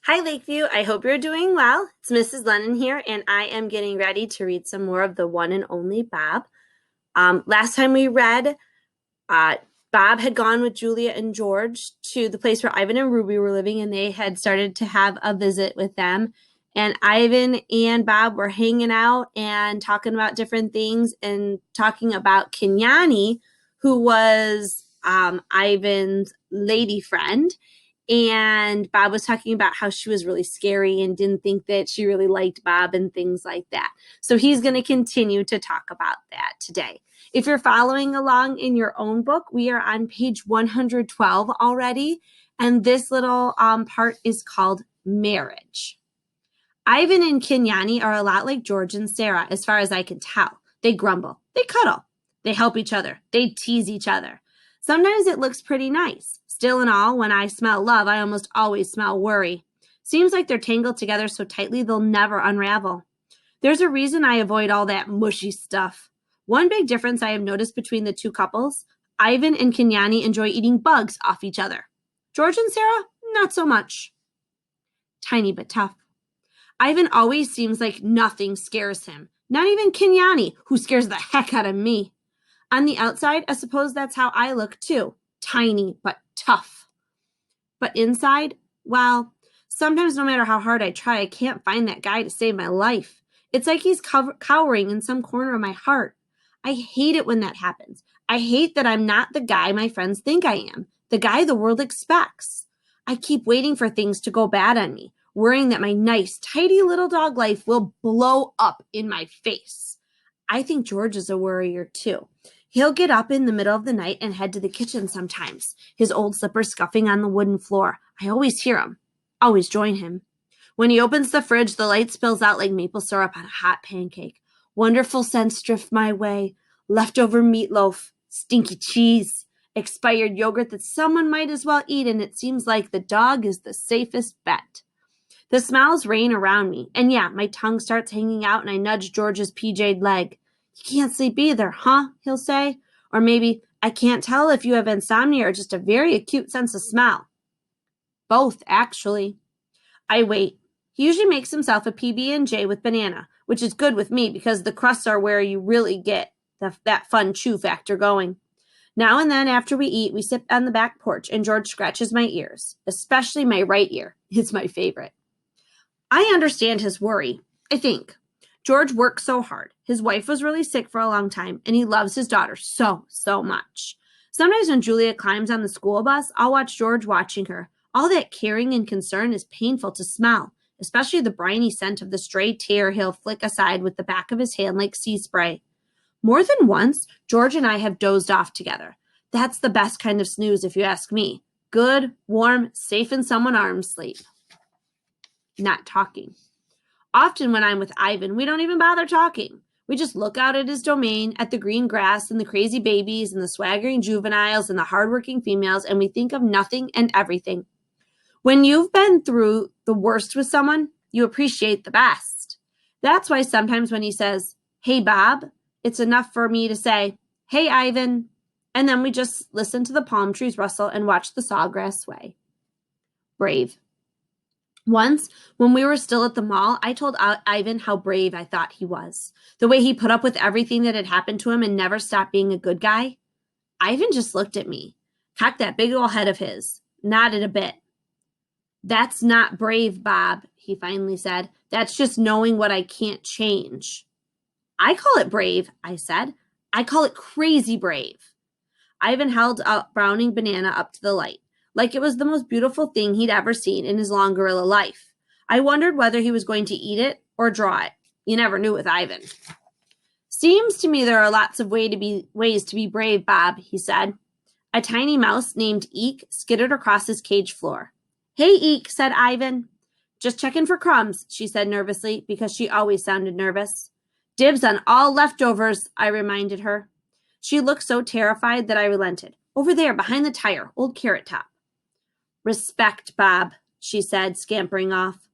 Hi, Lakeview. I hope you're doing well. It's Mrs. Lennon here, and I am getting ready to read some more of the one and only Bob. Last time we read, uh, Bob had gone with Julia and George to the place where Ivan and Ruby were living, and they had started to have a visit with them. And Ivan and Bob were hanging out and talking about different things and talking about Kenyani, who was Ivan's lady friend. And Bob was talking about how she was really scary and didn't think that she really liked Bob and things like that. So he's going to continue to talk about that today. If you're following along in your own book, we are on page 112 already. And this little part is called marriage. Ivan and Kenyani are a lot like George and Sara, as far as I can tell. They grumble, they cuddle, they help each other, they tease each other. Sometimes it looks pretty nice. Still and all, when I smell love, I almost always smell worry. Seems like they're tangled together so tightly they'll never unravel. There's a reason I avoid all that mushy stuff. One big difference I have noticed between the two couples, Ivan and Kenyani enjoy eating bugs off each other. George and Sara, not so much. Tiny but tough. Ivan always seems like nothing scares him. Not even Kenyani, who scares the heck out of me. On the outside, I suppose that's how I look too. Tiny but tough. But inside, well, sometimes no matter how hard I try, I can't find that guy to save my life. It's like he's cowering in some corner of my heart. I hate it when that happens. I hate that I'm not the guy my friends think I am, the guy the world expects. I keep waiting for things to go bad on me, worrying that my nice, tidy little dog life will blow up in my face. I think George is a worrier too. He'll get up in the middle of the night and head to the kitchen sometimes, his old slippers scuffing on the wooden floor. I always hear him, always join him. When he opens the fridge, the light spills out like maple syrup on a hot pancake. Wonderful scents drift my way. Leftover meatloaf, stinky cheese, expired yogurt that someone might as well eat, and it seems like the dog is the safest bet. The smells rain around me, and yeah, my tongue starts hanging out and I nudge George's PJ'd leg. You can't sleep either, huh? He'll say. Or maybe, I can't tell if you have insomnia or just a very acute sense of smell. Both, actually. I wait. He usually makes himself a PB&J with banana, which is good with me because the crusts are where you really get that fun chew factor going. Now and then after we eat, we sit on the back porch and George scratches my ears, especially my right ear. It's my favorite. I understand his worry, I think. George works so hard. His wife was really sick for a long time, and he loves his daughter so much. Sometimes when Julia climbs on the school bus, I'll watch George watching her. All that caring and concern is painful to smell, especially the briny scent of the stray tear he'll flick aside with the back of his hand like sea spray. More than once, George and I have dozed off together. That's the best kind of snooze, if you ask me. Good, warm, safe in someone's arms sleep. Not talking. Often when I'm with Ivan, we don't even bother talking. We just look out at his domain, at the green grass and the crazy babies and the swaggering juveniles and the hardworking females, and we think of nothing and everything. When you've been through the worst with someone, you appreciate the best. That's why sometimes when he says, "Hey, Bob," it's enough for me to say, "Hey, Ivan," and then we just listen to the palm trees rustle and watch the sawgrass sway. Brave. Once, when we were still at the mall, I told Ivan how brave I thought he was. The way he put up with everything that had happened to him and never stopped being a good guy. Ivan just looked at me, cocked that big old head of his, nodded a bit. "That's not brave, Bob," he finally said. "That's just knowing what I can't change." "I call it brave," I said. "I call it crazy brave." Ivan held a browning banana up to the light, like it was the most beautiful thing he'd ever seen in his long gorilla life. I wondered whether he was going to eat it or draw it. You never knew with Ivan. "Seems to me there are lots of ways to be brave, Bob," he said. A tiny mouse named Eek skittered across his cage floor. "Hey, Eek," said Ivan. "Just checking for crumbs," she said nervously, because she always sounded nervous. "Dibs on all leftovers," I reminded her. She looked so terrified that I relented. "Over there, behind the tire, old Carrot Top." "Respect, Bob," she said, scampering off.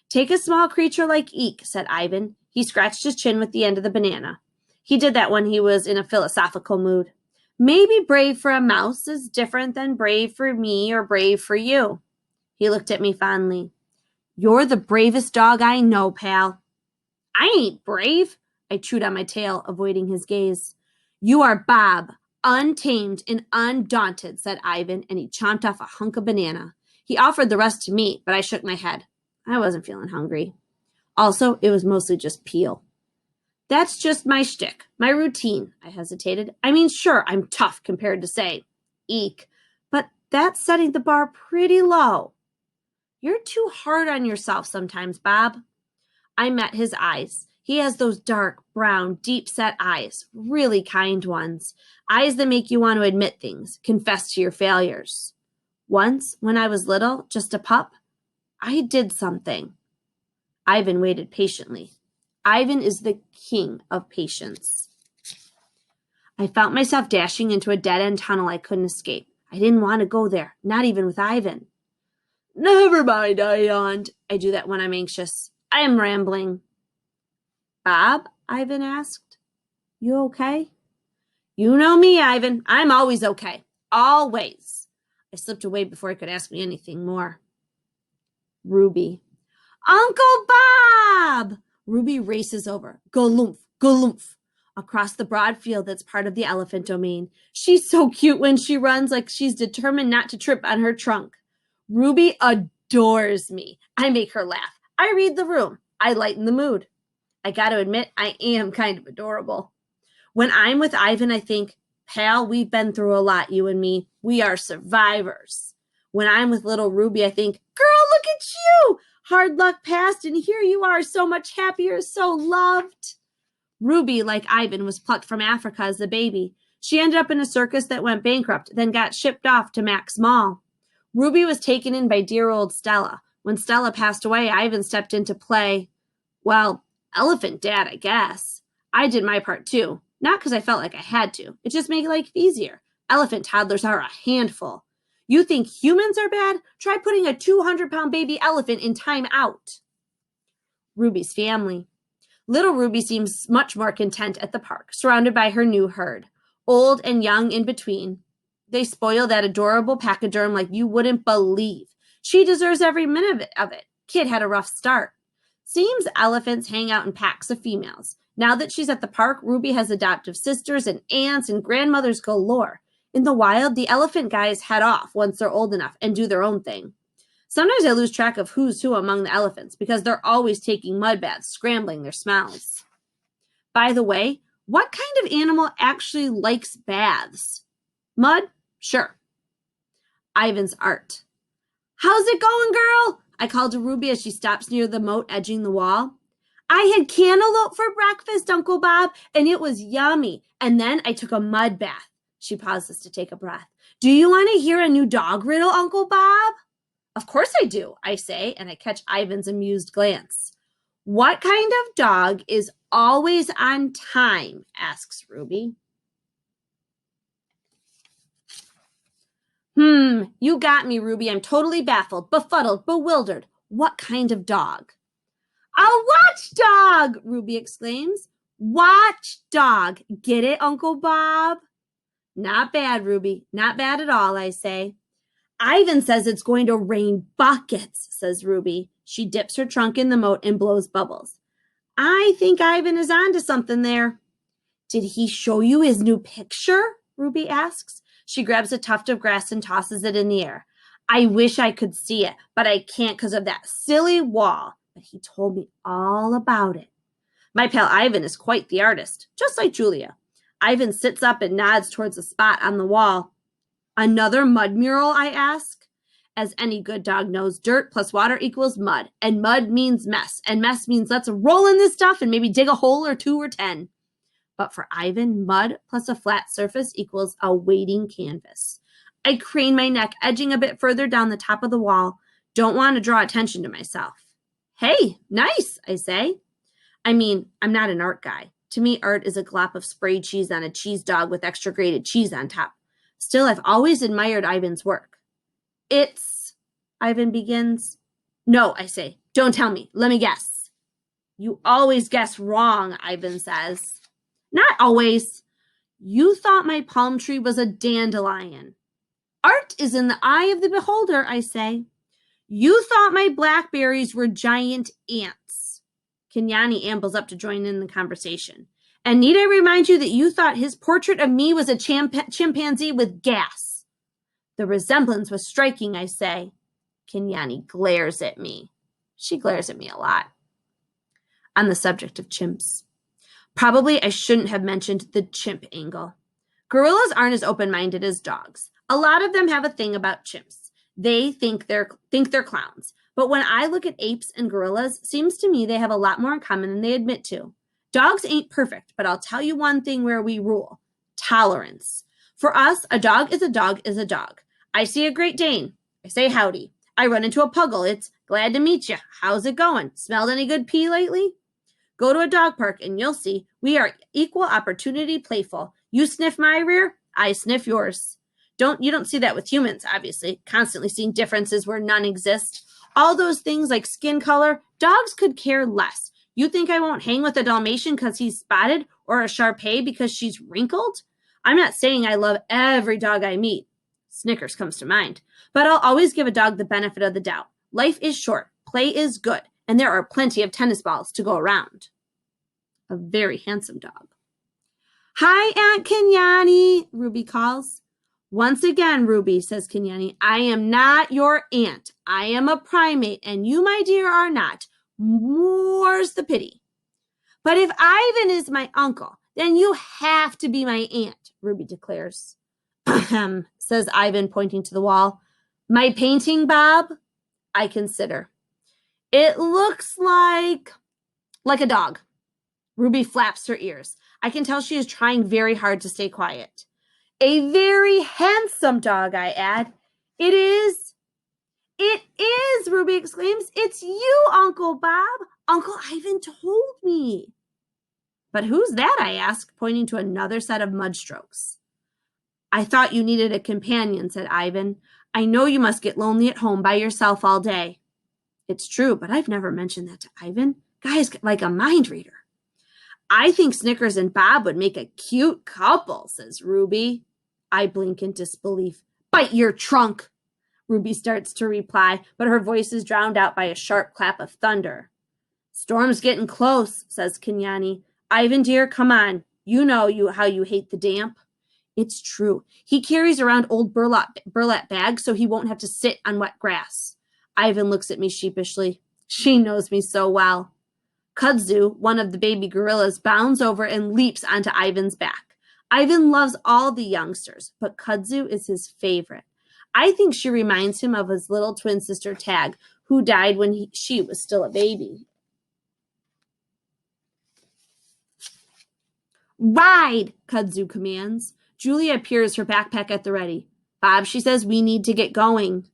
"Take a small creature like Eek," said Ivan. He scratched his chin with the end of the banana. He did that when he was in a philosophical mood. "Maybe brave for a mouse is different than brave for me or brave for you." He looked at me fondly. You're the bravest dog I know, pal. I ain't brave. I chewed on my tail, avoiding his gaze. You are Bob, untamed and undaunted, said Ivan, and he chomped off a hunk of banana. He offered the rest to me, but I shook my head. I wasn't feeling hungry. Also, it was mostly just peel. That's just my shtick, my routine, I hesitated. I mean, sure, I'm tough compared to, say, Eek, but that's setting the bar pretty low. You're too hard on yourself sometimes, Bob. I met his eyes. He has those dark, brown, deep-set eyes, really kind ones. Eyes that make you want to admit things, confess to your failures. Once, when I was little, just a pup, I did something. Ivan waited patiently. Ivan is the king of patience. I felt myself dashing into a dead-end tunnel I couldn't escape. I didn't want to go there, not even with Ivan. Never mind, I yawned. I do that when I'm anxious. I am rambling. Bob? Ivan asked. You okay? You know me, Ivan. I'm always okay. Always. I slipped away before he could ask me anything more. Ruby. Uncle Bob! Ruby races over. Galoomph, galoomph. Across the broad field that's part of the elephant domain. She's so cute when she runs, like she's determined not to trip on her trunk. Ruby adores me. I make her laugh. I read the room. I lighten the mood. I got to admit, I am kind of adorable. When I'm with Ivan, I think, pal, we've been through a lot, you and me. We are survivors. When I'm with little Ruby, I think, girl, look at you. Hard luck passed, and here you are, so much happier, so loved. Ruby, like Ivan, was plucked from Africa as a baby. She ended up in a circus that went bankrupt, then got shipped off to Max Mall. Ruby was taken in by dear old Stella. When Stella passed away, Ivan stepped in to play, well, elephant dad, I guess. I did my part too. Not because I felt like I had to. It just made life easier. Elephant toddlers are a handful. You think humans are bad? Try putting a 200-pound baby elephant in time out. Ruby's family. Little Ruby seems much more content at the park, surrounded by her new herd. Old and young in between. They spoil that adorable pachyderm like you wouldn't believe. She deserves every minute of it. Kid had a rough start. Seems elephants hang out in packs of females. Now that she's at the park, Ruby has adoptive sisters and aunts and grandmothers galore. In the wild, the elephant guys head off once they're old enough and do their own thing. Sometimes I lose track of who's who among the elephants because they're always taking mud baths, scrambling their smells. By the way, what kind of animal actually likes baths? Mud? Sure. Ivan's art. How's it going, girl? I called to Ruby as she stops near the moat edging the wall. I had cantaloupe for breakfast, Uncle Bob, and it was yummy. And then I took a mud bath. She pauses to take a breath. Do you want to hear a new dog riddle, Uncle Bob? Of course I do, I say, and I catch Ivan's amused glance. What kind of dog is always on time? Asks Ruby. You got me, Ruby. I'm totally baffled, befuddled, bewildered. What kind of dog? A watchdog, Ruby exclaims. Watchdog. Get it, Uncle Bob? Not bad, Ruby. Not bad at all, I say. Ivan says it's going to rain buckets, says Ruby. She dips her trunk in the moat and blows bubbles. I think Ivan is onto something there. Did he show you his new picture? Ruby asks. She grabs a tuft of grass and tosses it in the air. I wish I could see it, but I can't because of that silly wall. But he told me all about it. My pal Ivan is quite the artist, just like Julia. Ivan sits up and nods towards a spot on the wall. Another mud mural, I ask. As any good dog knows, dirt plus water equals mud, and mud means mess, and mess means let's roll in this stuff and maybe dig a hole or 2 or 10. But for Ivan, mud plus a flat surface equals a waiting canvas. I crane my neck, edging a bit further down the top of the wall. Don't want to draw attention to myself. Hey, nice, I say. I mean, I'm not an art guy. To me, art is a glop of sprayed cheese on a cheese dog with extra grated cheese on top. Still, I've always admired Ivan's work. It's, Ivan begins. No, I say, don't tell me. Let me guess. You always guess wrong, Ivan says. Not always. You thought my palm tree was a dandelion. Art is in the eye of the beholder, I say. You thought my blackberries were giant ants. Kenyani ambles up to join in the conversation. And need I remind you that you thought his portrait of me was a chimpanzee with gas? The resemblance was striking, I say. Kenyani glares at me. She glares at me a lot. On the subject of chimps. Probably I shouldn't have mentioned the chimp angle. Gorillas aren't as open-minded as dogs. A lot of them have a thing about chimps. They think they're clowns. But when I look at apes and gorillas, seems to me they have a lot more in common than they admit to. Dogs ain't perfect, but I'll tell you one thing where we rule. Tolerance. For us, a dog is a dog is a dog. I see a Great Dane. I say howdy. I run into a puggle. It's glad to meet you. How's it going? Smelled any good pee lately? Go to a dog park and you'll see we are equal opportunity playful. You sniff my rear, I sniff yours. You don't see that with humans, obviously, constantly seeing differences where none exist. All those things like skin color, dogs could care less. You think I won't hang with a Dalmatian because he's spotted or a Shar Pei because she's wrinkled? I'm not saying I love every dog I meet. Snickers comes to mind. But I'll always give a dog the benefit of the doubt. Life is short, play is good, and there are plenty of tennis balls to go around. A very handsome dog. Hi, Aunt Kenyani, Ruby calls. Once again, Ruby, says Kenyani, I am not your aunt. I am a primate, and you, my dear, are not. More's the pity. But if Ivan is my uncle, then you have to be my aunt, Ruby declares. Ahem, says Ivan, pointing to the wall. My painting, Bob? I consider. It looks like a dog. Ruby flaps her ears. I can tell she is trying very hard to stay quiet. A very handsome dog, I add. It is, Ruby exclaims. It's you, Uncle Bob. Uncle Ivan told me. But who's that, I ask, pointing to another set of mud strokes. I thought you needed a companion, said Ivan. I know you must get lonely at home by yourself all day. It's true, but I've never mentioned that to Ivan. Guy's like a mind reader. I think Snickers and Bob would make a cute couple, says Ruby. I blink in disbelief. Bite your trunk, Ruby starts to reply, but her voice is drowned out by a sharp clap of thunder. Storm's getting close, says Kenyani. Ivan, dear, come on. You know how you hate the damp. It's true. He carries around old burlap bags so he won't have to sit on wet grass. Ivan looks at me sheepishly. She knows me so well. Kudzu, one of the baby gorillas, bounds over and leaps onto Ivan's back. Ivan loves all the youngsters, but Kudzu is his favorite. I think she reminds him of his little twin sister Tag, who died when she was still a baby. Ride, Kudzu commands. Julia appears, her backpack at the ready. Bob, she says, we need to get going.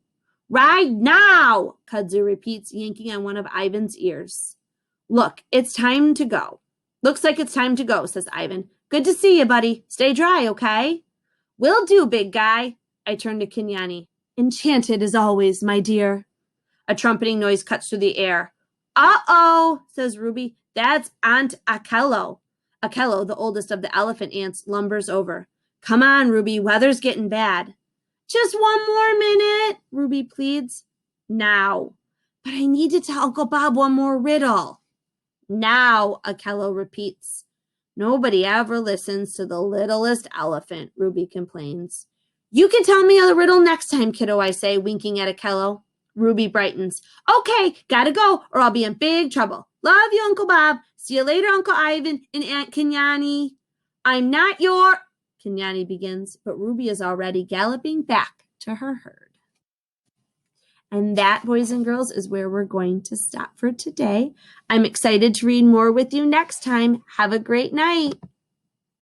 Ride now, Kudzu repeats, yanking on one of Ivan's ears. Look, it's time to go. Looks like it's time to go, says Ivan. Good to see you, buddy. Stay dry, okay? Will do, big guy. I turn to Kenyani. Enchanted as always, my dear. A trumpeting noise cuts through the air. Uh-oh, says Ruby. That's Aunt Akello. Akello, the oldest of the elephant ants, lumbers over. Come on, Ruby, weather's getting bad. Just one more minute, Ruby pleads. Now. But I need to tell Uncle Bob one more riddle. Now, Akello repeats. Nobody ever listens to the littlest elephant, Ruby complains. You can tell me the riddle next time, kiddo, I say, winking at Akello. Ruby brightens. Okay, gotta go, or I'll be in big trouble. Love you, Uncle Bob. See you later, Uncle Ivan and Aunt Kenyani. I'm not your... Kenyani begins, but Ruby is already galloping back to her herd. And that, boys and girls, is where we're going to stop for today. I'm excited to read more with you next time. Have a great night.